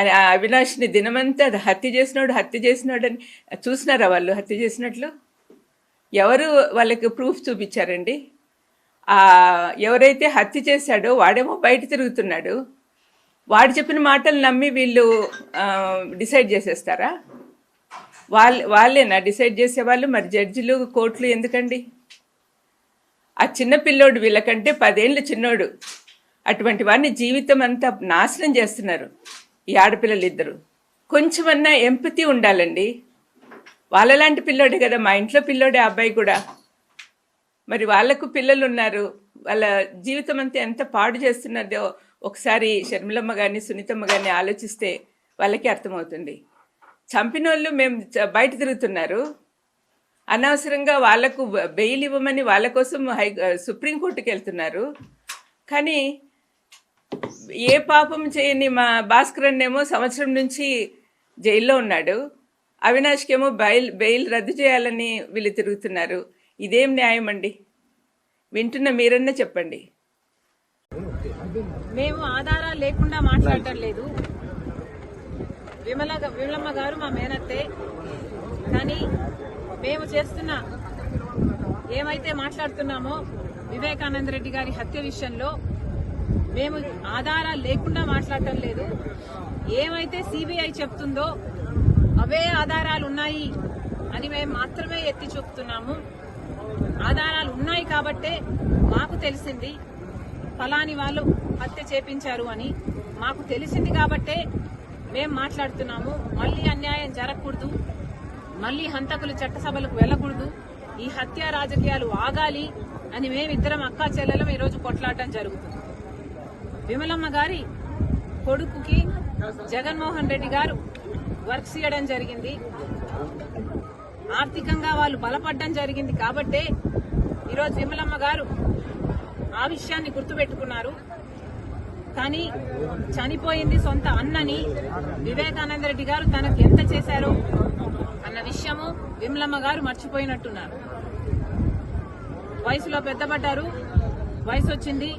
అవినాష్ని దినమంతా హత్య చేసినాడు అని చూసినారా వాళ్ళు హత్య చేసినట్లు? ఎవరు వాళ్ళకి ప్రూఫ్ చూపించారండి? ఎవరైతే హత్య చేశాడో వాడేమో బయట తిరుగుతున్నాడు. వాడు చెప్పిన మాటలు నమ్మి వీళ్ళు డిసైడ్ చేసేస్తారా? వాళ్ళేనా డిసైడ్ చేసేవాళ్ళు? మరి జడ్జిలు కోర్టులు ఎందుకండి? ఆ చిన్న పిల్లోడు వీళ్ళకంటే 10 ఏళ్ళు చిన్నోడు. అటువంటి వాడిని జీవితం అంతా నాశనం చేస్తున్నారు ఈ ఆడపిల్లలు ఇద్దరు. కొంచెమన్నా ఎంపతి ఉండాలండి. వాళ్ళలాంటి పిల్లోడే కదా, మా ఇంట్లో పిల్లోడే అబ్బాయి కూడా. మరి వాళ్లకు పిల్లలు ఉన్నారు, వాళ్ళ జీవితం అంతా ఎంత పాడు చేస్తున్నదో ఒకసారి షర్మిలమ్మ కానీ సునీతమ్మ కానీ ఆలోచిస్తే వాళ్ళకి అర్థమవుతుంది. చంపిన వాళ్ళు మేము బయట తిరుగుతున్నారు, అనవసరంగా వాళ్లకు బెయిల్ ఇవ్వమని వాళ్ళ కోసం సుప్రీంకోర్టుకి వెళ్తున్నారు. కానీ ఏ పాపం చేయని మా భాస్కరన్ ఏమో సంవత్సరం నుంచి జైల్లో ఉన్నాడు. అవినాష్కేమో బెయిల్ రద్దు చేయాలని వీళ్ళు తిరుగుతున్నారు. ఇదేం న్యాయం అండి? వింటున్న మీరన్నా చెప్పండి. మేము ఆధారాలు లేకుండా మాట్లాడటం లేదు. విమలమ్మ గారు మా మేనత్తే. కానీ మేము చేస్తున్న ఏమైతే మాట్లాడుతున్నామో వివేకానంద రెడ్డి గారి హత్య విషయంలో మేము ఆధారాలు లేకుండా మాట్లాడటం లేదు. ఏమైతే సిబిఐ చెప్తుందో అవే ఆధారాలు ఉన్నాయి అని మేము మాత్రమే ఎత్తి చూపుతున్నాము. ఆధారాలు ఉన్నాయి కాబట్టే మాకు తెలిసింది ఫలాని వాళ్ళు హత్య చేపించారు అని మాకు తెలిసింది కాబట్టే మేము మాట్లాడుతున్నాము. మళ్ళీ అన్యాయం జరగకూడదు, మళ్ళీ హంతకులు చట్టసభలకు వెళ్లకూడదు, ఈ హత్య రాజకీయాలు ఆగాలి అని మేమిద్దరం అక్కా చెల్లెలం ఈరోజు కొట్లాడటం జరుగుతుంది. విమలమ్మ గారి కొడుకుకి జగన్మోహన్ రెడ్డి గారు వర్క్స్ ఇవ్వడం జరిగింది, ఆర్థికంగా వాళ్ళు బలపడడం జరిగింది కాబట్టే ఈరోజు విమలమ్మ గారు ఆ విషయాన్ని గుర్తుపెట్టుకున్నారు. కానీ చనిపోయింది సొంత అన్నని వివేకానంద రెడ్డి గారు తనకు ఎంత చేశారో అన్న విషయము విమలమ్మ గారు మర్చిపోయినట్టున్నారు. వయసులో పెద్దపడ్డారు, వయసు వచ్చింది,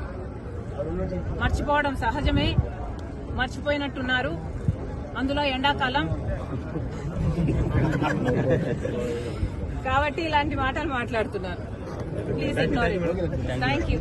మర్చిపోవడం సహజమే, మర్చిపోయినట్టున్నారు. అందులో ఎండాకాలం కాబట్టి ఇలాంటి మాటలు మాట్లాడుతున్నారు. Please ignore it. Thank you.